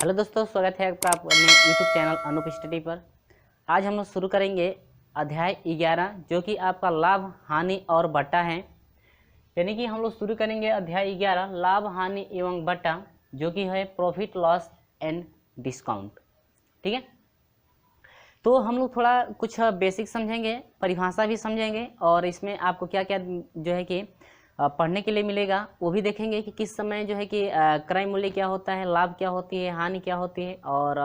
Hello दोस्तों, स्वागत है आपका अपने यूट्यूब चैनल अनूप स्टडी पर। आज हम लोग शुरू करेंगे अध्याय 11 जो कि आपका लाभ, हानि और बट्टा है। यानी कि हम लोग शुरू करेंगे अध्याय 11 लाभ, हानि एवं बट्टा, जो कि है प्रॉफिट, लॉस एंड डिस्काउंट। ठीक है, तो हम लोग थोड़ा कुछ बेसिक समझेंगे, परिभाषा भी समझेंगे और इसमें आपको क्या क्या जो है कि पढ़ने के लिए मिलेगा वो भी देखेंगे कि किस समय जो है कि क्रय मूल्य क्या होता है, लाभ क्या होती है, हानि क्या होती है और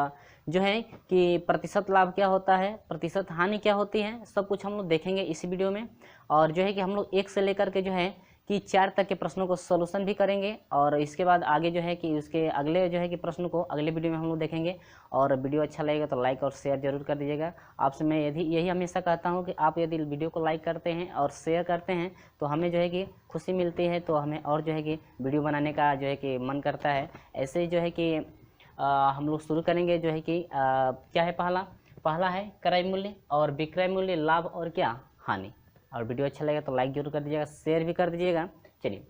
जो है कि प्रतिशत लाभ क्या होता है, प्रतिशत हानि क्या होती है, सब कुछ हम लोग देखेंगे इस वीडियो में। और जो है कि हम लोग 1 से लेकर के जो है कि 4 तक के प्रश्नों को सोल्यूशन भी करेंगे और इसके बाद आगे जो है कि उसके अगले जो है कि प्रश्न को अगले वीडियो में हम लोग देखेंगे। और वीडियो अच्छा लगेगा तो लाइक और शेयर जरूर कर दीजिएगा। आपसे मैं यही हमेशा कहता हूं कि आप यदि वीडियो को लाइक करते हैं और शेयर करते हैं तो हमें जो है कि खुशी मिलती है, तो हमें और जो है कि वीडियो बनाने का जो है कि मन करता है। ऐसे ही जो है कि हम लोग शुरू करेंगे जो है कि क्या है, पहला है क्रय मूल्य और विक्रय मूल्य, लाभ और क्या, हानि। और वीडियो अच्छा लगे तो लाइक जरूर कर दीजिएगा, शेयर भी कर दीजिएगा। चलिए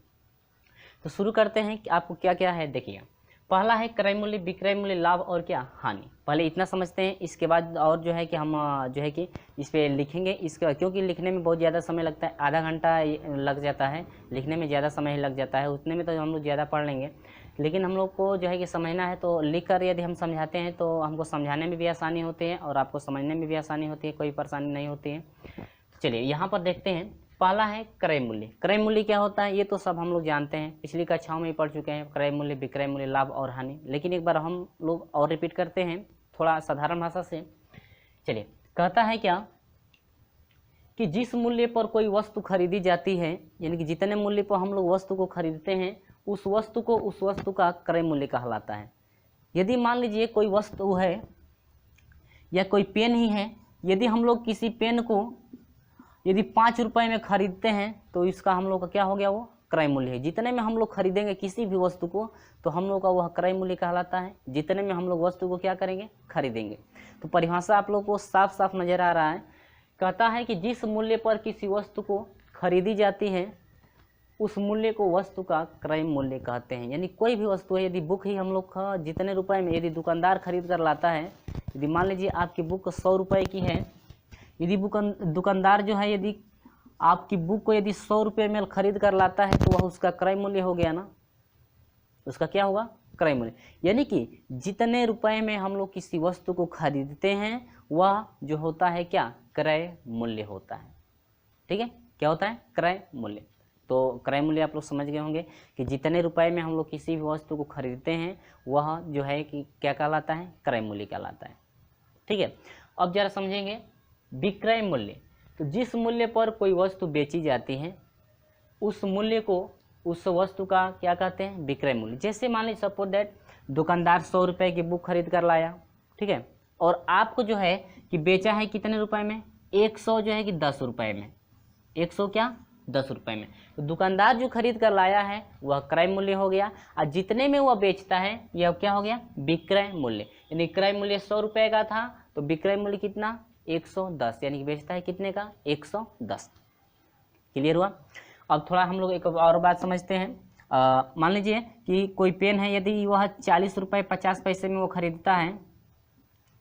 तो शुरू करते हैं कि आपको क्या क्या है। देखिए, पहला है क्रय मूल्य, विक्रय मूल्य, लाभ और क्या, हानि। पहले इतना समझते हैं, इसके बाद और जो है कि हम जो है कि इस पर लिखेंगे। इसका क्योंकि लिखने में बहुत ज़्यादा समय लगता है, आधा घंटा लग जाता है, लिखने में ज़्यादा समय लग जाता है, उतने में तो हम लोग ज़्यादा पढ़ लेंगे। लेकिन हम लोग को जो है कि समझना है, तो लिख कर यदि हम समझाते हैं तो हमको समझाने में भी आसानी होती है और आपको समझने में भी आसानी होती है, कोई परेशानी नहीं होती है। चलिए यहाँ पर देखते हैं, पहला है क्रय मूल्य। क्रय मूल्य क्या होता है ये तो सब हम लोग जानते हैं, पिछली कक्षाओं में ही पढ़ चुके हैं, क्रय मूल्य, विक्रय मूल्य, लाभ और हानि। लेकिन एक बार हम लोग और रिपीट करते हैं थोड़ा साधारण भाषा से। चलिए, कहता है क्या कि जिस मूल्य पर कोई वस्तु खरीदी जाती है, यानी कि जितने मूल्य पर हम लोग वस्तु को खरीदते हैं उस वस्तु का क्रय मूल्य कहलाता है। यदि मान लीजिए कोई वस्तु है या कोई पेन ही है, यदि हम लोग किसी पेन को यदि 5 रुपये में खरीदते हैं तो इसका हम लोग का क्या हो गया, वो क्रय मूल्य है। जितने में हम लोग खरीदेंगे किसी भी वस्तु को तो हम लोग का वह क्रय मूल्य कहलाता है, जितने में हम लोग वस्तु को क्या करेंगे, खरीदेंगे। तो परिभाषा आप लोग को साफ साफ नजर आ रहा है। कहता है कि जिस मूल्य पर किसी वस्तु को खरीदी जाती है उस मूल्य को वस्तु का क्रय मूल्य कहते हैं। यानी कोई भी वस्तु है, यदि बुक ही हम लोग का जितने रुपए में यदि दुकानदार खरीद कर लाता है, यदि मान लीजिए आपकी बुक 100 रुपये की है, यदि दुकानदार जो है यदि आपकी बुक को यदि 100 रुपये में खरीद कर लाता है तो वह उसका क्रय मूल्य हो गया ना, उसका क्या होगा, क्रय मूल्य। यानी कि जितने रुपए में हम लोग किसी वस्तु को खरीदते हैं वह जो होता है क्या, क्रय मूल्य होता है। ठीक है, क्या होता है, क्रय मूल्य। तो क्रय मूल्य आप लोग समझ गए होंगे कि जितने रुपए में हम लोग किसी भी वस्तु को खरीदते हैं वह जो है कि क्या कहलाता है, क्रय मूल्य कहलाता है। ठीक है, अब जरा समझेंगे विक्रय मूल्य। तो जिस मूल्य पर कोई वस्तु बेची जाती है उस मूल्य को, उस वस्तु का क्या कहते हैं, विक्रय मूल्य। जैसे मान लीजिए सपोज दैट दुकानदार 100 रुपये की बुक खरीद कर लाया, ठीक है, और आपको जो है कि बेचा है कितने रुपए में, 100 जो है कि 10 रुपये में, 100 क्या, 10 रुपये में। तो दुकानदार जो खरीद कर लाया है वह क्रय मूल्य हो गया और जितने में वह बेचता है यह क्या हो गया, विक्रय मूल्य। यानी क्रय मूल्य 100 रुपये का था तो विक्रय मूल्य कितना, 110, यानी कि बेचता है कितने का, 110। क्लियर हुआ। अब थोड़ा हम लोग एक और बात समझते हैं। मान लीजिए कि कोई पेन है, यदि वह 40 रुपये 50 पैसे में वो खरीदता है,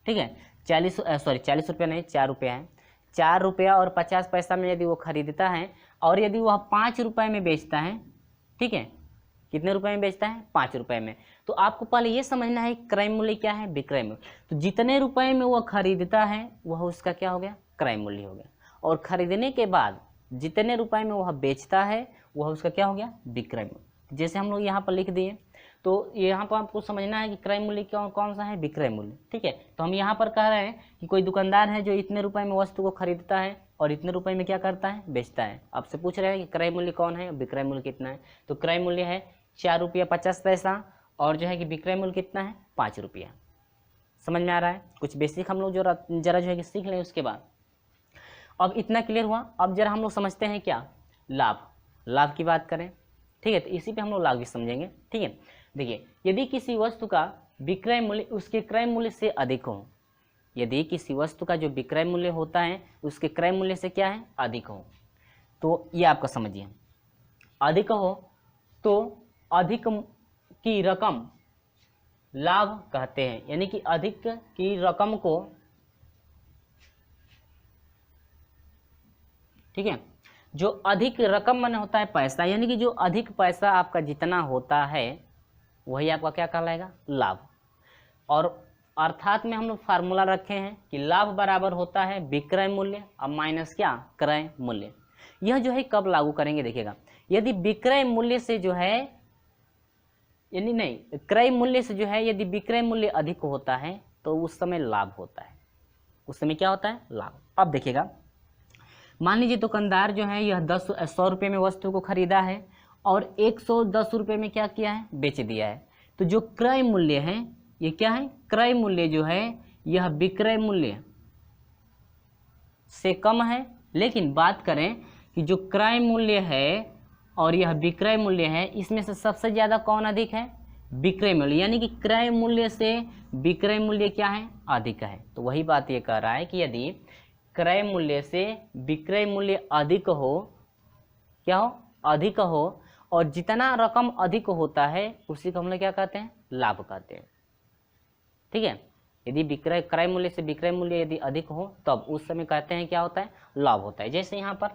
ठीक है, 40 रुपये नहीं, 4 रुपये है, 4 रुपया और 50 पैसा में यदि वो खरीदता है और यदि वह 5 रुपये में बेचता है, ठीक है, कितने रुपए में बेचता है, 5 रुपये में, तो आपको पहले ये समझना है क्रय मूल्य क्या है, विक्रय मूल्य। तो जितने रुपए में वह खरीदता है वह उसका क्या हो गया, क्रय मूल्य हो गया। और खरीदने के बाद जितने रुपए में वह बेचता है वह उसका क्या हो गया, विक्रय मूल्य। जैसे हम लोग यहाँ पर लिख दिए, तो यहाँ पर आपको समझना है कि क्रय मूल्य कौन सा है, विक्रय मूल्य। ठीक है, तो हम यहाँ पर कह रहे हैं कि कोई दुकानदार है जो इतने रुपए में वस्तु को खरीदता है और इतने रुपए में क्या करता है, बेचता है। आपसे पूछ रहे हैं कि क्रय मूल्य कौन है, विक्रय मूल्य कितना है। तो क्रय मूल्य है 4 रुपया 50 पैसा और जो है कि विक्रय मूल्य कितना है, 5 रुपया। समझ में आ रहा है। कुछ बेसिक हम लोग जरा जो है कि सीख लें उसके बाद। अब इतना क्लियर हुआ। अब जरा हम लोग समझते हैं क्या, लाभ की बात करें। ठीक है, तो इसी पे हम लोग लाभ भी समझेंगे। ठीक है, देखिए, यदि किसी वस्तु का विक्रय मूल्य उसके क्रय मूल्य से अधिक हो, यदि किसी वस्तु का जो विक्रय मूल्य होता है उसके क्रय मूल्य से क्या है, अधिक हो, तो ये आपका समझिए, अधिक हो तो अधिक की रकम लाभ कहते हैं। यानी कि अधिक की रकम को, ठीक है, जो अधिक रकम माने होता है पैसा, यानी कि जो अधिक पैसा आपका जितना होता है वही आपका क्या कहलाएगा, लाभ। और अर्थात में हम लोग फार्मूला रखे हैं कि लाभ बराबर होता है विक्रय मूल्य अब माइनस क्या, क्रय मूल्य। यह जो है कब लागू करेंगे देखिएगा, यदि विक्रय मूल्य से जो है, यानी नहीं, क्रय मूल्य से जो है यदि विक्रय मूल्य अधिक होता है तो उस समय लाभ होता है। उस समय क्या होता है, लाभ। अब देखिएगा, मान लीजिए दुकानदार जो है यह 100 रुपये में वस्तु को खरीदा है और 110 रुपये में क्या किया है, बेच दिया है। तो जो क्रय मूल्य है ये क्या है, क्रय मूल्य जो है यह विक्रय मूल्य से कम है। लेकिन बात करें कि जो क्रय मूल्य है और यह विक्रय मूल्य है, इसमें से सबसे ज़्यादा कौन अधिक है, विक्रय मूल्य। यानी कि क्रय मूल्य से विक्रय मूल्य क्या है, अधिक है। तो वही बात ये कह रहा है कि यदि क्रय मूल्य से विक्रय मूल्य अधिक हो, क्या हो, अधिक हो, और जितना रकम अधिक होता है उसी को हम लोग क्या कहते हैं, लाभ कहते हैं। ठीक है, यदि विक्रय क्रय मूल्य से विक्रय मूल्य यदि अधिक हो तब उस समय कहते हैं क्या होता है, लाभ होता है। जैसे यहाँ पर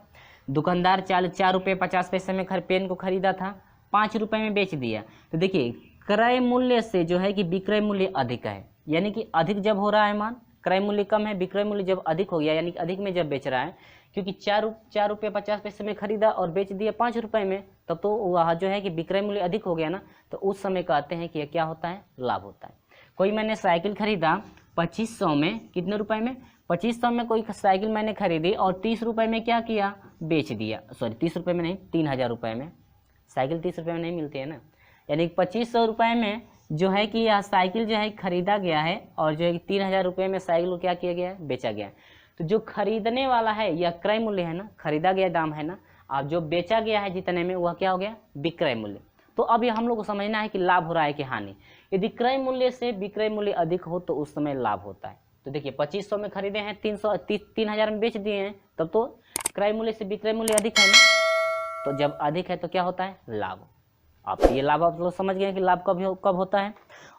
दुकानदार 4 रुपये 50 पैसे में पेन को खरीदा था, 5 रुपये में बेच दिया। तो देखिए क्रय मूल्य से जो है कि विक्रय मूल्य अधिक है, यानी कि अधिक जब हो रहा है, मान क्रय मूल्य कम है, विक्रय मूल्य जब अधिक हो गया, यानी कि अधिक में जब बेच रहा है, क्योंकि 4 रुपये 50 पैसे में खरीदा और बेच दिया 5 रुपये में, तब तो वह जो है कि विक्रय मूल्य अधिक हो गया ना, तो उस समय कहते हैं कि यह क्या होता है, लाभ होता है। कोई मैंने साइकिल खरीदा 2500 में, कितने रुपए में, 2500 में कोई साइकिल मैंने खरीदी और 30 रुपये में क्या किया, बेच दिया। सॉरी 30 रुपये में नहीं, 3000 रुपये में। साइकिल 30 रुपये में नहीं मिलती है ना, यानी 2500 रुपये में जो है कि यह साइकिल जो है खरीदा गया है और जो है 3000 रुपये में साइकिल को क्या किया गया है, बेचा गया है। तो जो खरीदने वाला है यह क्रय मूल्य है ना, खरीदा गया दाम है ना, अब जो बेचा गया है जितने में वह क्या हो गया, विक्रय मूल्य। तो अब ये हम लोग को समझना है कि लाभ हो रहा है कि हानि। यदि क्रय मूल्य से विक्रय मूल्य अधिक हो तो उस समय लाभ होता है। तो देखिए 2500 में खरीदे हैं, 3000 में बेच दिए हैं, तब तो क्रय मूल्य से विक्रय मूल्य अधिक है ना, तो जब अधिक है तो क्या होता है, लाभ। आप ये लाभ आप लोग समझ गए कि लाभ कब होता है।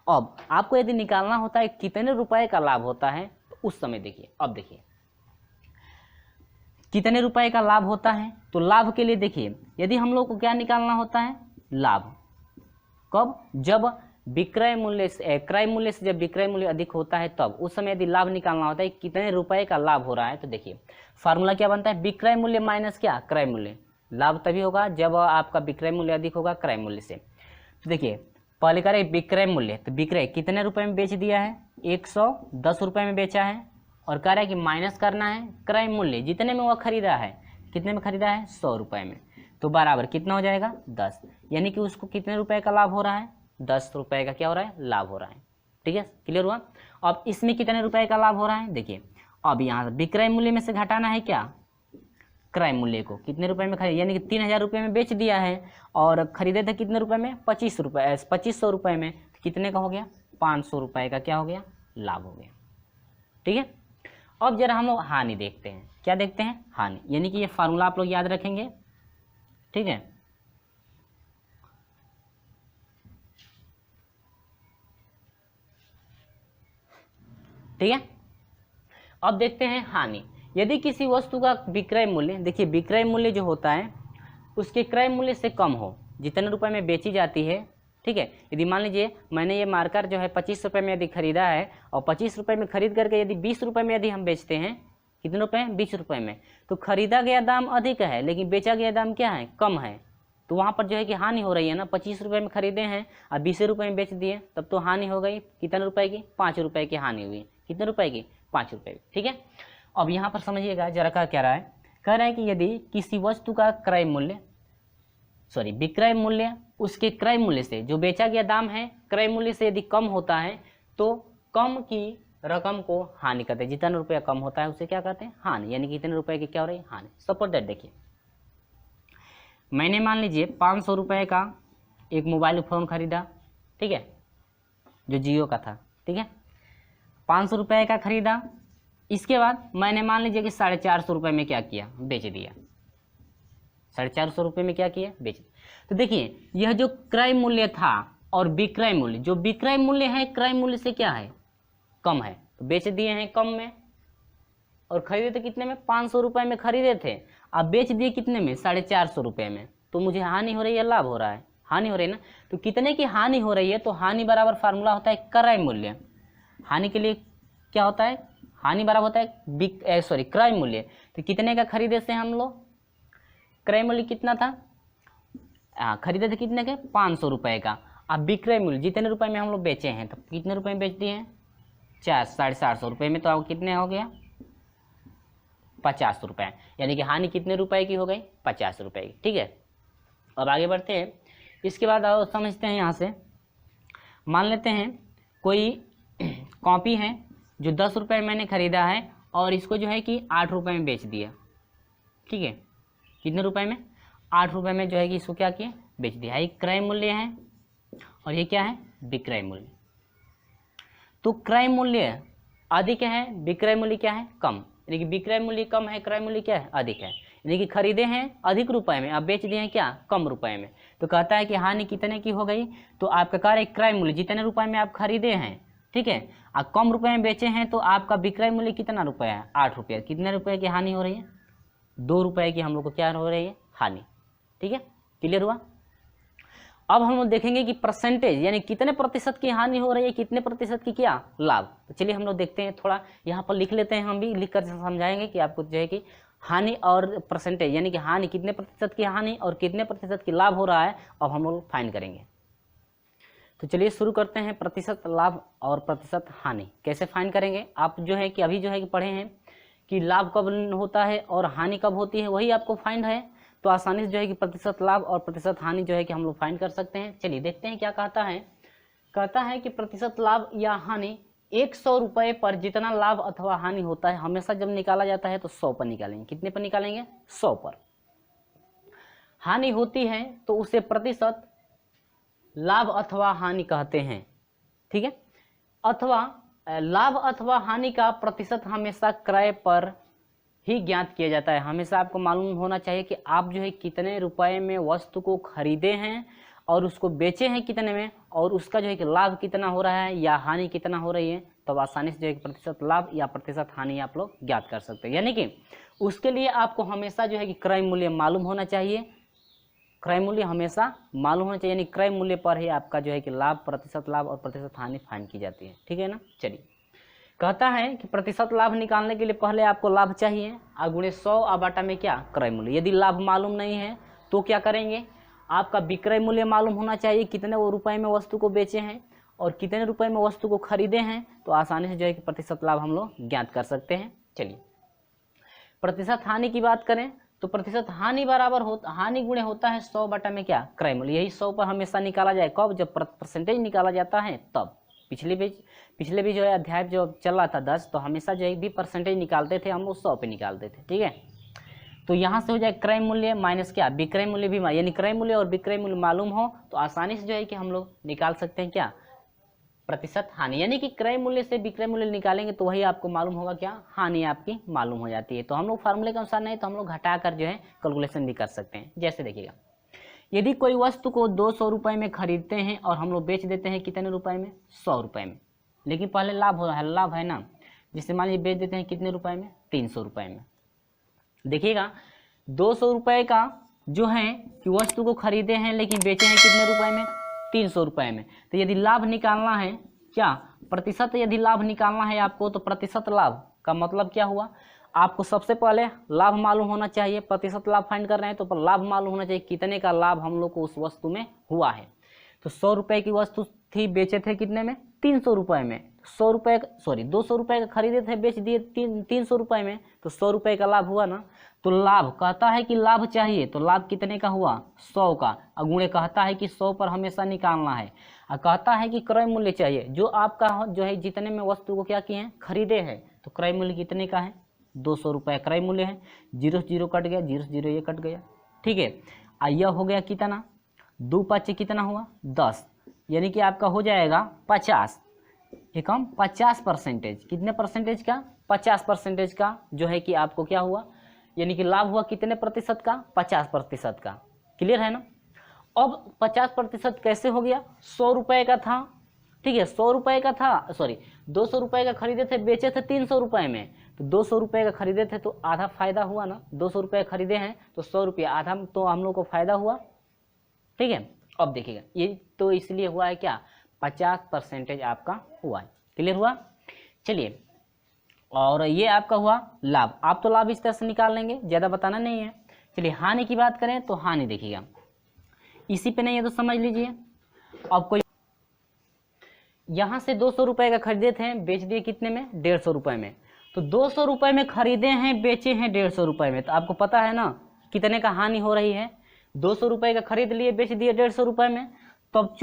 अब आपको यदि निकालना होता है कितने रुपए का लाभ होता है, तो उस समय देखिए, अब देखिए कितने रुपए का लाभ होता है। तो लाभ के लिए देखिए, यदि हम लोग को क्या निकालना होता है, लाभ कब, जब विक्रय मूल्य से क्रय मूल्य से जब विक्रय मूल्य अधिक होता है तब उस समय यदि लाभ निकालना होता है कितने रुपए का लाभ हो रहा है। तो देखिए फार्मूला क्या बनता है, विक्रय मूल्य माइनस क्या, क्रय मूल्य। लाभ तभी होगा जब आपका विक्रय मूल्य अधिक होगा क्रय मूल्य से। तो देखिए पहले करें विक्रय मूल्य, तो विक्रय कितने रुपए में बेच दिया है, 110 रुपये में बेचा है, और कह रहा है कि माइनस करना है क्रय मूल्य, जितने में वह खरीदा है, कितने में खरीदा है, 100 रुपये में, तो बराबर कितना हो जाएगा, 10। यानी कि उसको कितने रुपए का लाभ हो रहा है, 10 रुपये का क्या हो रहा है, लाभ हो रहा है। ठीक है, क्लियर हुआ। अब इसमें कितने रुपए का लाभ हो रहा है, देखिए अब यहाँ विक्रय मूल्य में से घटाना है क्या, क्रय मूल्य को, कितने रुपए में खरीद, यानी कि 3000 रुपये में बेच दिया है और खरीदे थे कितने रुपए में, 2500 रुपये में, कितने का हो गया, 500 रुपये का क्या हो गया, लाभ हो गया। ठीक है, अब जरा हम लोग हानि देखते हैं। क्या देखते हैं, हानि, यानी कि ये फार्मूला आप लोग याद रखेंगे। ठीक है, ठीक है। अब देखते हैं हानि। यदि किसी वस्तु का विक्रय मूल्य, देखिए विक्रय मूल्य जो होता है उसके क्रय मूल्य से कम हो, जितने रुपए में बेची जाती है। ठीक है, यदि मान लीजिए मैंने ये मार्कर जो है 25 रुपये में यदि खरीदा है और 25 रुपये में खरीद करके यदि 20 रुपये में यदि हम बेचते हैं, कितने रुपए, 20 रुपये में, तो खरीदा गया दाम अधिक है लेकिन बेचा गया दाम क्या है, कम है, तो वहाँ पर जो है कि हानि हो रही है ना। 25 रुपये में खरीदे हैं और 20 रुपये में बेच दिए, तब तो हानि हो गई, कितने रुपए की, 5 रुपये की हानि हुई। कितने रुपए की, 5 रुपये। ठीक है, अब यहाँ पर समझिएगा जरा क्या कह रहा है, कह रहा है कि यदि किसी वस्तु का क्रय मूल्य, सॉरी विक्रय मूल्य उसके क्रय मूल्य से, जो बेचा गया दाम है क्रय मूल्य से यदि कम होता है तो कम की रकम को हानि कहते हैं। जितना रुपया कम होता है उसे क्या कहते हैं, हानि, यानी कि कितने रुपए की क्या हो रही है, हानि। सपोज दैट, देखिए मैंने मान लीजिए 500 रुपये का एक मोबाइल फ़ोन खरीदा, ठीक है, जो जियो का था। ठीक है, 500 रुपये का खरीदा, इसके बाद मैंने मान लीजिए कि 450 रुपये में क्या किया, बेच दिया। 450 रुपये में क्या किया, बेच दिया। तो देखिए यह जो क्रय मूल्य था और विक्रय मूल्य, जो विक्रय मूल्य है क्रय मूल्य से क्या है, कम है, तो बेच दिए हैं कम में, और खरीदे थे कितने में, 500 रुपये में खरीदे थे, अब बेच दिए कितने में, 450 रुपये में, तो मुझे हानि हो रही है, लाभ हो रहा है, हानि हो रही है ना। तो कितने की हानि हो रही है, तो हानि बराबर फार्मूला होता है क्रय मूल्य। हानि के लिए क्या होता है, हानि बराबर होता है क्रय मूल्य। तो कितने का खरीदे से हम लोग, क्रय मूल्य कितना था, खरीदे थे कितने के, 500 रुपये का। अब विक्रय मूल्य जितने रुपए में हम लोग बेचे हैं, तो कितने रुपए में बेच दिए हैं, 450 रुपये में, तो अब कितने हो गया, 50 रुपये, यानी कि हानि कितने रुपए की हो गई, 50 रुपये की। ठीक है, अब आगे बढ़ते हैं। इसके बाद और समझते हैं, यहाँ से मान लेते हैं कोई कॉपी है जो 10 रुपये मैंने खरीदा है और इसको जो है कि 8 रुपये में बेच दिया। ठीक है, कितने रुपए में, 8 रुपये में जो है कि इसको क्या किया, बेच दिया। ये क्रय मूल्य है और ये क्या है, विक्रय मूल्य। तो क्रय मूल्य अधिक है, विक्रय मूल्य क्या है, कम, यानी कि विक्रय मूल्य कम है, क्रय मूल्य क्या है, अधिक है। यानी कि खरीदे हैं अधिक रुपए में, अब बेच दिए हैं क्या, कम रुपए में। तो कहता है कि हानि कितने की हो गई, तो आपका कार्य क्रय मूल्य जितने रुपए में आप खरीदे हैं, ठीक है, आप कम रुपए में बेचे हैं, तो आपका विक्रय मूल्य कितना रुपया है, 8 रुपये। कितने रुपए की हानि हो रही है, 2 रुपये की हम लोग को क्या हो रही है, हानि। ठीक है, क्लियर हुआ। अब हम लोग देखेंगे कि परसेंटेज, यानी कितने प्रतिशत की हानि हो रही है, कितने प्रतिशत की क्या लाभ। तो चलिए हम लोग देखते हैं, थोड़ा यहाँ पर लिख लेते हैं, हम भी लिख कर समझाएंगे कि आपको जो है कि हानि और परसेंटेज, यानी कि हानि कितने प्रतिशत की हानि और कितने प्रतिशत की लाभ हो रहा है, अब हम लोग फाइंड करेंगे। तो चलिए शुरू करते हैं, प्रतिशत लाभ और प्रतिशत हानि कैसे फाइंड करेंगे। आप जो है कि अभी जो है कि पढ़े हैं कि लाभ कब होता है और हानि कब होती है, वही आपको फाइंड है, तो आसानी से जो है कि प्रतिशत लाभ और प्रतिशत हानि जो है कि हम लोग फाइंड कर सकते हैं। चलिए देखते हैं क्या कहता है। कहता है कि प्रतिशत लाभ या हानि 100 रुपये पर जितना लाभ अथवा हानि होता है, हमेशा जब निकाला जाता है तो 100 पर निकालेंगे। कितने पर निकालेंगे, 100 पर। हानि होती है तो उसे प्रतिशत लाभ अथवा हानि कहते हैं। ठीक है, अथवा लाभ अथवा हानि का प्रतिशत हमेशा क्रय पर ही ज्ञात किया जाता है। हमेशा आपको मालूम होना चाहिए कि आप जो है कितने रुपए में वस्तु को खरीदे हैं और उसको बेचे हैं कितने में, और उसका जो है कि लाभ कितना हो रहा है या हानि कितना हो रही है, तब आसानी से जो है प्रतिशत लाभ या प्रतिशत हानि आप लोग ज्ञात कर सकते हैं। यानी कि उसके लिए आपको हमेशा जो है कि क्रय मूल्य मालूम होना चाहिए, क्रय मूल्य हमेशा मालूम होना चाहिए, यानी क्रय मूल्य पर ही आपका जो है कि लाभ, प्रतिशत लाभ और प्रतिशत हानि फाइंड की जाती है। ठीक है ना। चलिए, कहता है कि प्रतिशत लाभ निकालने के लिए पहले आपको लाभ चाहिए, गुणे 100 और बाटा में क्या, क्रय मूल्य। यदि लाभ मालूम नहीं है तो क्या करेंगे, आपका विक्रय मूल्य मालूम होना चाहिए, कितने वो रुपए में वस्तु को बेचे हैं और कितने रुपए में वस्तु को खरीदे हैं, तो आसानी से जो है कि प्रतिशत लाभ हम लोग ज्ञात कर सकते हैं। चलिए, प्रतिशत हानि की बात करें तो प्रतिशत हानि बराबर हानि गुणे होता है 100 बटा में क्या, क्रय मूल्य। यही 100 पर हमेशा निकाला जाए, कब, जब परसेंटेज निकाला जाता है तब। पिछले भी जो है अध्याय जो चल रहा था 10, तो हमेशा जो है भी परसेंटेज निकालते थे हम लोग 100 पे निकालते थे। ठीक है, तो यहाँ से हो जाए क्रय मूल्य माइनस क्या, विक्रय मूल्य भी, यानी क्रय मूल्य और विक्रय मूल्य मालूम हो तो आसानी से जो है कि हम लोग निकाल सकते हैं क्या, प्रतिशत हानि। यानी कि क्रय मूल्य से विक्रय मूल्य निकालेंगे तो वही आपको मालूम होगा क्या, हानि आपकी मालूम हो जाती है। तो हम लोग फार्मूले के अनुसार नहीं तो हम लोग घटाकर जो है कैलकुलेशन भी कर सकते हैं। जैसे देखिएगा, यदि कोई वस्तु को 200 रुपये में खरीदते हैं और हम लोग बेच देते हैं कितने रुपए में, 100 रुपये में, लेकिन पहले लाभ है ना, जिससे मान लीजिए बेच देते हैं कितने रुपए में, 300 रुपये में। देखिएगा, 200 रुपये का जो है कि वस्तु को खरीदे हैं लेकिन बेचे हैं कितने रुपए में, 300 रुपये में। तो यदि लाभ निकालना है क्या, प्रतिशत यदि लाभ निकालना है आपको, तो प्रतिशत लाभ का मतलब क्या हुआ, आपको सबसे पहले लाभ मालूम होना चाहिए। प्रतिशत लाभ फाइंड कर रहे हैं तो पर लाभ मालूम होना चाहिए, कितने का लाभ हम लोग को उस वस्तु में हुआ है। तो 100 रुपये की वस्तु थी, बेचे थे कितने में, 300 रुपये में। 200 रुपये का खरीदे थे, बेच दिए 300 रुपये में, तो 100 रुपये का लाभ हुआ ना। तो लाभ कहता है कि लाभ चाहिए, तो लाभ कितने का हुआ, 100 का। अगुणे कहता है कि 100 पर हमेशा निकालना है, और कहता है कि क्रय मूल्य चाहिए, जो आपका जो है जितने में वस्तु को क्या किए हैं, खरीदे हैं। तो क्रय मूल्य कितने का है, 200 रुपये क्रय मूल्य है। 0 से 0 कट गया, 0 से 0 ये कट गया। ठीक है, यह हो गया कितना, 2 5 कितना हुआ, 10, यानी कि आपका हो जाएगा 50, ये कम 50%। कितने परसेंटेज का, 50% का जो है कि आपको क्या हुआ, यानी कि लाभ हुआ कितने प्रतिशत का, 50% का। क्लियर है ना। अब 50% कैसे हो गया, 100 रुपये का था, ठीक है, 100 रुपये का था, सॉरी 200 रुपये का खरीदे थे, बेचे थे 300 रुपये में, तो 200 रुपये का खरीदे थे तो आधा फायदा हुआ ना, 200 रुपये खरीदे हैं तो 100 रुपये आधा तो हम लोग को फायदा हुआ, ठीक है। अब देखिएगा ये तो इसलिए हुआ है क्या, 50% आपका हुआ है, क्लियर हुआ। चलिए, और ये आपका हुआ लाभ, आप तो लाभ इस तरह से निकाल लेंगे, ज़्यादा बताना नहीं है। चलिए हानि की बात करें तो हानि देखिएगा, इसी पे नहीं है तो समझ लीजिए। अब कोई यहाँ से 200 रुपये का खरीदे थे, बेच दिए कितने में, 150 रुपये में, तो 200 रुपये में खरीदे हैं, बेचे हैं 150 रुपये में, तो आपको पता है ना कितने का हानि हो रही है, 200 रुपये का खरीद लिए, बेच दिए 150 रुपये में, तब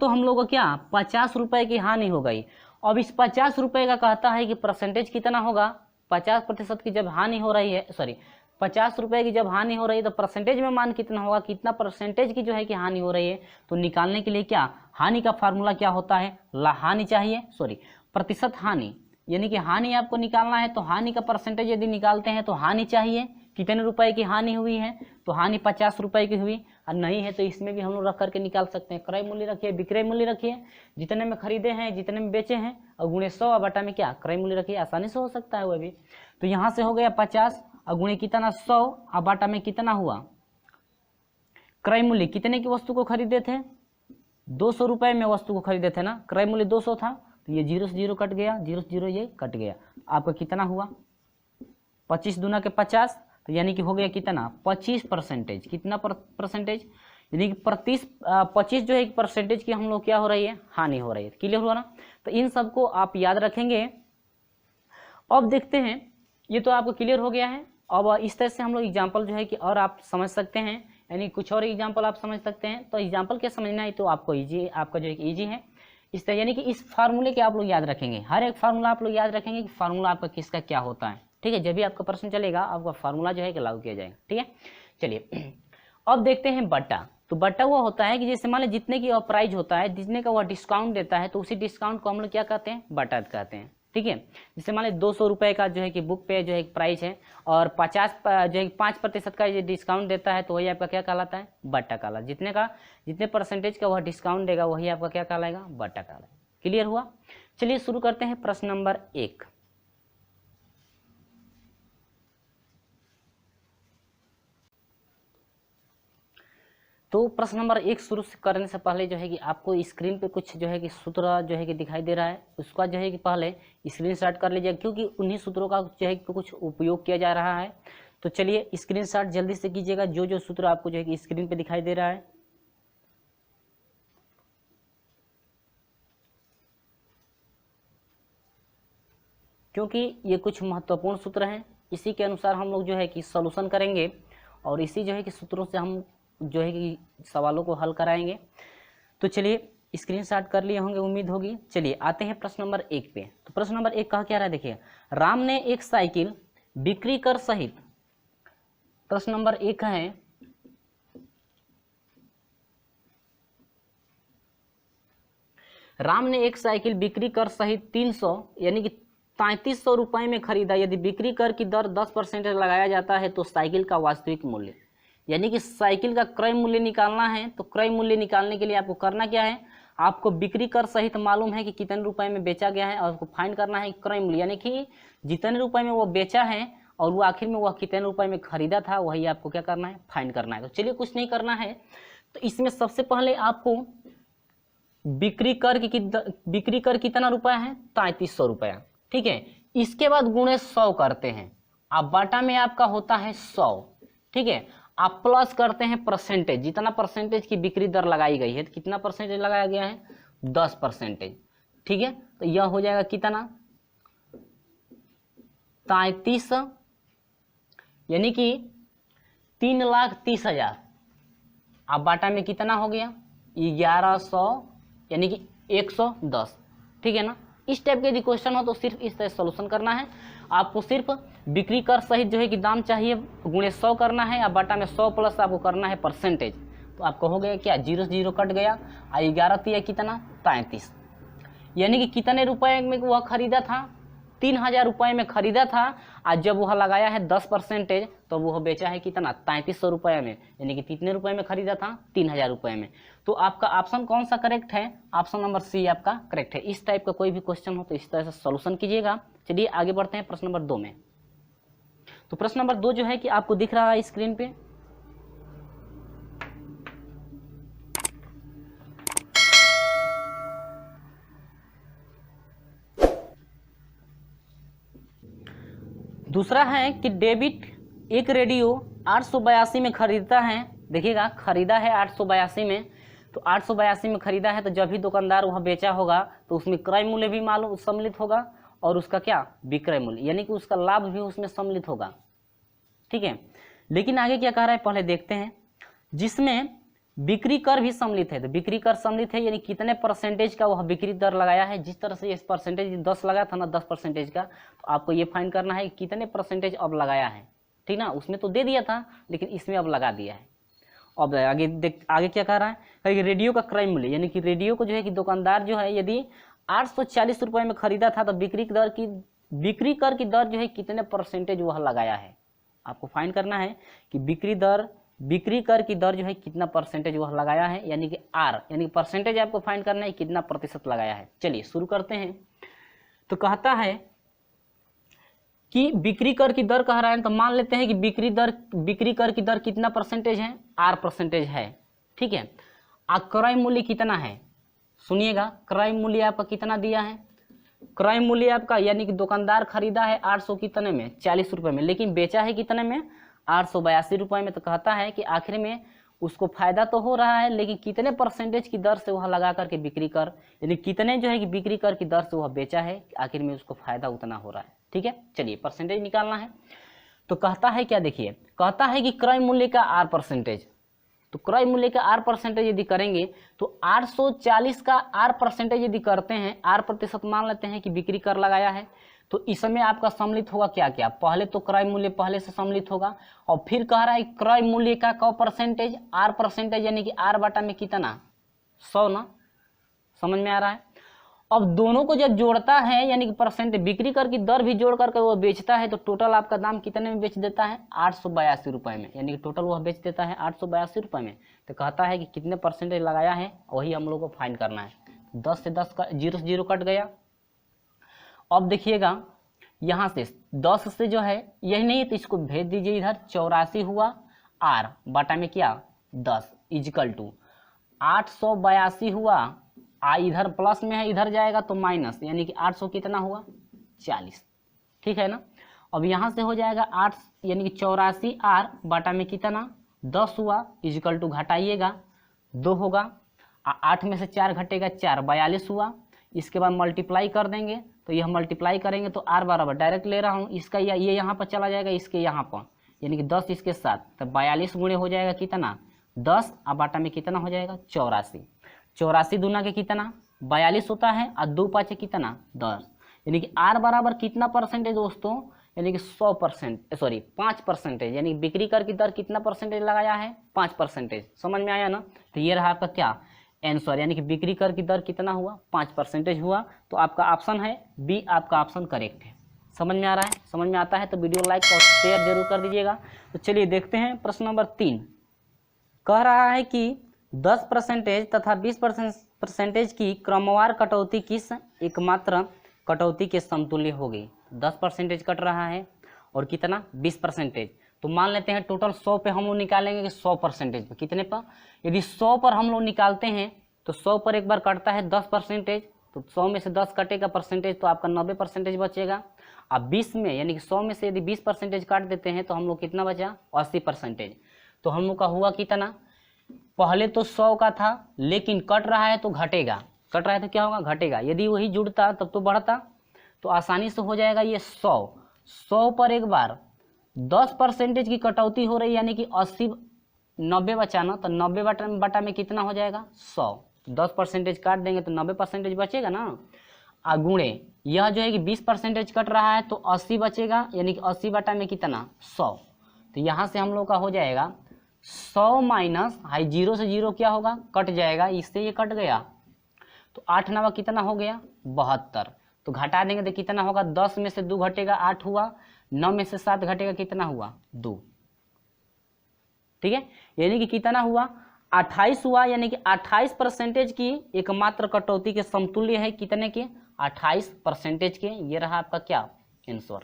तो हम लोग को क्या 50 रुपये की हानि हो गई। अब इस 50 रुपये का कहता है कि परसेंटेज कितना होगा, 50% की जब हानि हो रही है, सॉरी 50 रुपये की जब हानि हो रही है तो परसेंटेज में मान कितना होगा, कितना परसेंटेज की जो है कि हानि हो रही है, तो निकालने के लिए क्या हानि का फार्मूला क्या होता है, हानि चाहिए, सॉरी प्रतिशत हानि, यानी कि हानि आपको निकालना है तो हानि का परसेंटेज यदि निकालते हैं तो हानि चाहिए, कितने रुपए की हानि हुई है, तो हानि 50 रुपये की हुई, और नहीं है तो इसमें भी हम लोग रख करके निकाल सकते हैं, क्रय मूल्य रखिए, विक्रय मूल्य रखिए, जितने में खरीदे हैं जितने में बेचे हैं, और गुणे 100 और बटा में क्या क्रय मूल्य रखिए, आसानी से हो सकता है वो भी। तो यहाँ से हो गया 50 और गुणे कितना 100 और बटा में कितना हुआ क्रय मूल्य, कितने की वस्तु को खरीदे थे, 200 रुपये में वस्तु को खरीदे थे ना, क्रय मूल्य 200 था, तो ये 0 से 0 कट गया, 0 से 0 ये कट गया, आपका कितना हुआ 25 दूना के 50, तो यानी कि हो गया कितना 25%, कितना परसेंटेज, यानी कि 25 जो है परसेंटेज की हम लोग क्या हो रही है, हानि हो रही है, क्लियर हुआ ना। तो इन सबको आप याद रखेंगे। अब देखते हैं, ये तो आपको क्लियर हो गया है। अब इस तरह से हम लोग एग्जाम्पल जो है कि और आप समझ सकते हैं, यानी कुछ और एग्जाम्पल आप समझ सकते हैं। तो एग्जाम्पल क्या समझना है तो आपको ईजी, आपका जो है कि ईजी है इस तरह, यानी कि इस फार्मूले के आप लोग याद रखेंगे, हर एक फार्मूला आप लोग याद रखेंगे कि फार्मूला आपका किसका क्या होता है, ठीक है। जब भी आपका प्रश्न चलेगा आपका फार्मूला जो है कि लागू किया जाएगा, ठीक है। चलिए अब देखते हैं बट्टा। तो बट्टा वो होता है कि जैसे मान लीजिए जितने की प्राइस होता है, जितने का वह डिस्काउंट देता है, तो उसी डिस्काउंट को हम लोग क्या कहते हैं, बट्टा कहते हैं, ठीक है। जैसे मान लीजिए 200 रुपये का जो है कि बुक पे जो है प्राइस है और 50 जो है 5% का ये डिस्काउंट देता है, तो वही आपका क्या कहलाता है, बट्टा कहलाता है। जितने परसेंटेज का वह डिस्काउंट देगा वही आपका क्या कहलाएगा, बट्टा कहलाएगा। क्लियर हुआ। चलिए शुरू करते हैं प्रश्न नंबर 1। तो प्रश्न नंबर 1 शुरू करने से पहले जो है कि आपको स्क्रीन पे कुछ जो है कि सूत्र जो है कि दिखाई दे रहा है, उसका जो है कि पहले स्क्रीनशॉट कर लीजिए, क्योंकि उन्हीं सूत्रों का जो है कि कुछ उपयोग किया जा रहा है। तो चलिए स्क्रीनशॉट जल्दी से कीजिएगा, जो जो सूत्र आपको जो है कि स्क्रीन पे दिखाई दे रहा है। क्योंकि ये कुछ महत्वपूर्ण सूत्र हैं, इसी के अनुसार हम लोग जो है कि सॉल्यूशन करेंगे और इसी जो है कि सूत्रों से हम जो है कि सवालों को हल कराएंगे। तो चलिए स्क्रीनशॉट कर लिए होंगे, उम्मीद होगी। चलिए आते हैं प्रश्न नंबर 1 पे। तो प्रश्न नंबर 1 कहा क्या रहा है, देखिए, राम ने एक साइकिल बिक्री कर सहित, प्रश्न नंबर 1 है, राम ने एक साइकिल बिक्री कर सहित 300 यानी कि 3300 रुपये में खरीदा। यदि बिक्री कर की दर 10% लगाया जाता है तो साइकिल का वास्तविक मूल्य, यानी कि साइकिल का क्रय मूल्य निकालना है। तो क्रय मूल्य निकालने के लिए आपको करना क्या है, आपको बिक्री कर सहित मालूम है कि कितने रुपए में बेचा गया है और आपको फाइंड करना है क्रय मूल्य, यानी कि जितने रुपए में वो बेचा है और वो आखिर में वह कितने रुपए में खरीदा था, वही आपको क्या करना है, फाइंड करना है। तो चलिए कुछ नहीं करना है, तो इसमें सबसे पहले आपको बिक्री कर कितना रुपया है, 3300 रुपया, ठीक है। इसके बाद गुणे 100 करते हैं, अब बाटा में आपका होता है 100, ठीक है। आप प्लस करते हैं परसेंटेज, जितना परसेंटेज की बिक्री दर लगाई गई है, तो कितना परसेंटेज लगाया गया है, 10%, ठीक है। तो यह हो जाएगा कितना, 33, यानी कि 3,30,000। अब बाटा में कितना हो गया, 1100, यानी कि 110, ठीक है ना। इस टाइप के यदि क्वेश्चन हो तो सिर्फ इस तरह सोल्यूशन करना है। आपको सिर्फ बिक्री कर सहित जो है कि दाम चाहिए, गुणे 100 करना है, या बाटा में 100 प्लस आपको करना है परसेंटेज। तो आपको हो गया क्या, 0 से 0 कट गया, और 11 कितना, 33, यानी कि कितने रुपए में वह खरीदा था, 3,000 रुपये में खरीदा था, आज जब वह लगाया है 10% तो वह बेचा है कितना 3300 रुपये में, यानी कि कितने रुपए में खरीदा था 3,000 रुपये में। तो आपका ऑप्शन कौन सा करेक्ट है, ऑप्शन नंबर सी आपका करेक्ट है। इस टाइप का कोई भी क्वेश्चन हो तो इस तरह से सोल्यूशन कीजिएगा। चलिए आगे बढ़ते हैं प्रश्न नंबर 2 में। तो प्रश्न नंबर 2 जो है कि आपको दिख रहा है स्क्रीन पे, दूसरा है कि डेविड एक रेडियो 882 में खरीदता है। देखिएगा खरीदा है 882 में, तो 882 में खरीदा है तो जब भी दुकानदार वह बेचा होगा तो उसमें क्रय मूल्य भी मालूम सम्मिलित होगा और उसका क्या विक्रय मूल्य, यानी कि उसका लाभ भी उसमें सम्मिलित होगा। ठीक है, लेकिन आगे क्या कह रहा है पहले देखते हैं। जिसमें बिक्री कर भी सम्मिलित है, तो बिक्री कर सम्मिलित है यानी कितने परसेंटेज का वह बिक्री दर लगाया है। जिस तरह से इस परसेंटेज 10 लगा था ना 10% का, तो आपको ये फाइंड करना है कि कितने परसेंटेज अब लगाया है। ठीक ना, उसमें तो दे दिया था लेकिन इसमें अब लगा दिया है। अब आगे क्या कह रहा है कि रेडियो का क्रय मूल्य, यानी कि रेडियो को जो है कि दुकानदार जो है यदि 840 रुपये में खरीदा था तो बिक्री कर की दर जो है कितने परसेंटेज वह लगाया है। आपको फाइंड करना है कि बिक्री कर की दर जो है कितना परसेंटेज वह लगाया है, यानी कि आर, यानी कि परसेंटेज आपको फाइंड करना है कितना प्रतिशत लगाया है। चलिए शुरू करते हैं। तो कहता है कि बिक्री कर की दर कह रहा है, तो मान लेते हैं कि बिक्री कर की दर कितना परसेंटेज है, आर परसेंटेज है। ठीक है, क्रय मूल्य कितना है, सुनिएगा क्रय मूल्य आपका कितना दिया है। क्रय मूल्य आपका यानी कि दुकानदार खरीदा है 800 कितने में 40 रुपये में, लेकिन बेचा है कितने में 882 रुपये में। तो कहता है कि आखिर में उसको फायदा तो हो रहा है लेकिन कितने परसेंटेज की दर से वह लगा करके बिक्री कर, यानी कितने जो है कि बिक्री कर की दर से वह बेचा है, आखिर में उसको फायदा उतना हो रहा है। ठीक है, चलिए परसेंटेज निकालना है। तो कहता है क्या, देखिए कहता है कि क्रय मूल्य का आर परसेंटेज, तो क्रय मूल्य का आर परसेंटेज यदि करेंगे तो 840 का आर परसेंटेज यदि करते हैं, आर प्रतिशत मान लेते हैं कि बिक्री कर लगाया है, तो इसमें आपका सम्मिलित होगा क्या क्या। पहले तो क्रय मूल्य पहले से सम्मिलित होगा और फिर कह रहा है क्रय मूल्य का कौ परसेंटेज, आर परसेंटेज, यानी कि आर बाटा में कितना 100 ना, समझ में आ रहा है। अब दोनों को जब जोड़ता है यानी कि परसेंटेज बिक्री कर की दर भी जोड़ करके वो बेचता है, तो टोटल आपका दाम कितने में बेच देता है 882 रुपये में, यानी कि टोटल वह बेच देता है 882 रुपये में। तो कहता है कि कितने परसेंटेज लगाया है, वही हम लोग को फाइंड करना है। 10 से 10 का 0 से 0 कट गया। अब देखिएगा यहाँ से 10 से जो है यही नहीं तो इसको भेज दीजिए इधर, 84 हुआ आर बाटा में क्या 10 इजकल टू 882 हुआ, इधर प्लस में है इधर जाएगा तो माइनस, यानी कि 800 कितना हुआ 40। ठीक है ना। अब यहाँ से हो जाएगा 8 यानी कि 84 आर बाटा में कितना 10 हुआ, इजकल टू घटाइएगा 2 होगा, 8 में से 4 घटेगा 4 42 हुआ। इसके बाद मल्टीप्लाई कर देंगे तो यह मल्टीप्लाई करेंगे तो आर बराबर डायरेक्ट ले रहा हूँ इसका ये यहाँ पर चला जाएगा इसके यहाँ पर, यानी कि 10 इसके साथ, तो 42 गुणे हो जाएगा कितना 10, अब बाटा में कितना हो जाएगा 84। 84 दूना के कितना 42 होता है और 2 पाँच कितना 10, यानी कि आर बराबर कितना परसेंटेज दोस्तों, यानी कि 100%, सॉरी 5%, यानी कि बिक्री कर की दर कितना परसेंटेज लगाया है 5%। समझ में आया ना। तो ये रहा आपका क्या आंसर, यानी कि बिक्री कर की दर कितना हुआ 5% हुआ। तो आपका ऑप्शन है बी, आपका ऑप्शन करेक्ट है। समझ में आ रहा है, समझ में आता है तो वीडियो लाइक और शेयर जरूर कर दीजिएगा। तो चलिए देखते हैं प्रश्न नंबर 3। कह रहा है कि 10% तथा 20% की क्रमवार कटौती किस एकमात्र कटौती के समतुल्य होगी। 10% कट रहा है और कितना 20%। तो मान लेते हैं टोटल 100 पे हम लोग निकालेंगे कि 100% पे कितने पर, यदि 100 पर हम लोग निकालते हैं तो 100 पर एक बार कटता है 10%, तो 100 में से 10 कटेगा परसेंटेज तो आपका 90% बचेगा। अब 20 में यानी कि 100 में से यदि 20% काट देते हैं तो हम लोग कितना बचा 80%। तो हम लोग का हुआ कितना, पहले तो 100 का था लेकिन कट रहा है तो घटेगा, कट रहा है तो क्या होगा घटेगा, यदि वही जुड़ता तब तो बढ़ता। तो आसानी से हो जाएगा ये 100 पर एक बार 10% की कटौती हो रही, यानी कि 80 90 बचाना, तो 90 बटा में कितना हो जाएगा 100। 10% काट देंगे तो 90% बचेगा ना। गुणे यह जो है कि 20% कट रहा है तो 80 बचेगा, यानी कि 80 बटा में कितना 100। तो यहाँ से हम लोग का हो जाएगा 100 माइनस 0 से 0 क्या होगा कट जाएगा, इससे ये कट गया तो 8 9 कितना हो गया 72। तो घटा देंगे तो कितना होगा, 10 में से 2 घटेगा 8 हुआ, 9 में से 7 घटेगा कितना हुआ 2। ठीक है, यानी कि कितना हुआ 28 हुआ, यानी कि 28% की एकमात्र कटौती के समतुल्य है कितने के, 28% के। ये रहा आपका क्या आंसर।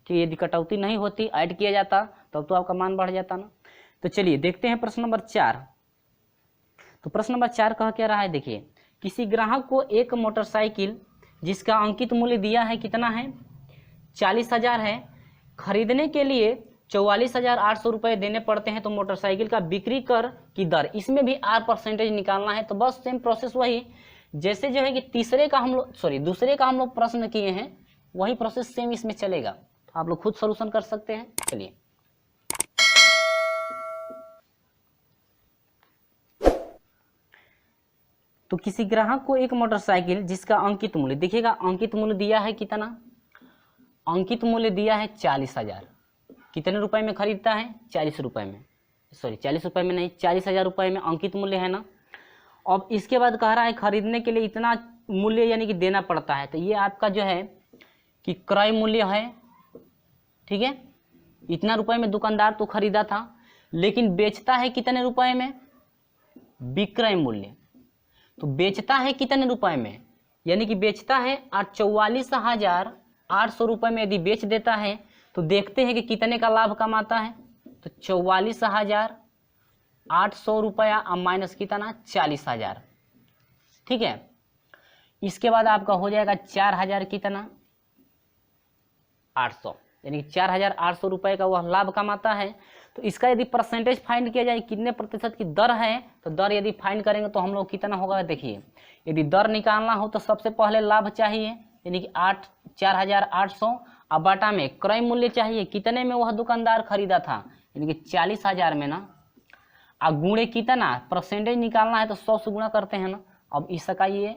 ठीक, यदि कटौती नहीं होती, ऐड किया जाता तब तो आपका मान बढ़ जाता ना। तो चलिए देखते हैं प्रश्न नंबर 4। तो प्रश्न नंबर 4 कह क्या रहा है, देखिए किसी ग्राहक को एक मोटरसाइकिल जिसका अंकित मूल्य दिया है कितना है 40,000 है, खरीदने के लिए 44,800 रुपये देने पड़ते हैं, तो मोटरसाइकिल का बिक्री कर की दर, इसमें भी R% निकालना है। तो बस सेम प्रोसेस वही जैसे जो है कि दूसरे का हम लोग प्रश्न किए हैं, वही प्रोसेस सेम इसमें चलेगा। तो आप लोग खुद सॉल्यूशन कर सकते हैं। चलिए तो किसी ग्राहक को एक मोटरसाइकिल जिसका अंकित मूल्य, देखिएगा अंकित मूल्य दिया है कितना, अंकित मूल्य दिया है 40,000, कितने रुपए में खरीदता है 40 रुपए में, सॉरी 40 रुपए में नहीं, 40,000 रुपए में अंकित मूल्य है ना। अब इसके बाद कह रहा है खरीदने के लिए इतना मूल्य यानी कि देना पड़ता है, तो ये आपका जो है कि क्रय मूल्य है। ठीक है, इतना रुपए में दुकानदार तो खरीदा था, लेकिन बेचता है कितने रुपए में, विक्रय मूल्य। तो बेचता है कितने रुपए में, यानी कि बेचता है 44,800 रुपए में यदि बेच देता है, तो देखते हैं कि कितने का लाभ कमाता है। तो 44,800 रुपया अब माइनस कितना 40,000। ठीक है, इसके बाद आपका हो जाएगा 4,000 कितना 800, यानी कि 4,800 रुपये का वह लाभ कमाता है। तो इसका यदि परसेंटेज फाइंड किया जाए, कितने प्रतिशत की दर है, तो दर यदि फाइंड करेंगे तो हम लोग कितना होगा, देखिए यदि दर निकालना हो तो सबसे पहले लाभ चाहिए, यानी कि 4,800 अब बाटा में क्रय मूल्य चाहिए, कितने में वह दुकानदार खरीदा था, यानी कि 40,000 में ना, अब गुणे कितना परसेंटेज निकालना है तो 100 से गुणा करते हैं ना। अब इसका ये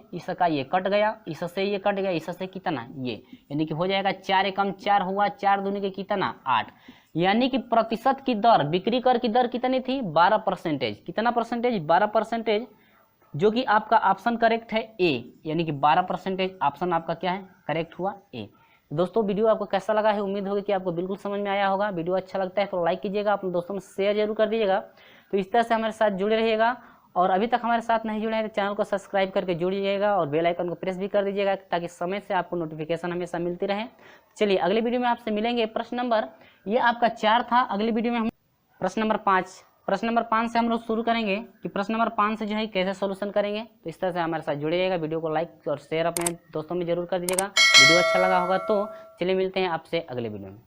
कट गया, इससे ये कट गया, इससे कितना ये, यानी कि हो जाएगा 4 एकम 4 हुआ, 4 दूनी के कितना 8, यानी कि प्रतिशत की दर, बिक्री कर की दर कितनी थी 12%। कितना परसेंटेज 12%, जो कि आपका ऑप्शन करेक्ट है ए, यानी कि 12% ऑप्शन आपका क्या है करेक्ट हुआ ए। दोस्तों वीडियो आपको कैसा लगा है, उम्मीद होगी कि आपको बिल्कुल समझ में आया होगा। वीडियो अच्छा लगता है तो लाइक कीजिएगा, अपने दोस्तों में शेयर जरूर कर दीजिएगा। तो इस तरह से हमारे साथ जुड़े रहिएगा, और अभी तक हमारे साथ नहीं जुड़े हैं तो चैनल को सब्सक्राइब करके जुड़िएगा और बेल आइकन को प्रेस भी कर दीजिएगा, ताकि समय से आपको नोटिफिकेशन हमेशा मिलती रहे। चलिए अगली वीडियो में आपसे मिलेंगे। प्रश्न नंबर ये आपका 4 था, अगली वीडियो में हम प्रश्न नंबर 5 से हम लोग शुरू करेंगे कि प्रश्न नंबर 5 से जो है कैसे सोल्यूशन करेंगे। तो इस तरह से हमारे साथ जुड़िएगा, वीडियो को लाइक और शेयर अपने दोस्तों में जरूर कर दीजिएगा। वीडियो अच्छा लगा होगा तो चलिए मिलते हैं आपसे अगले वीडियो में।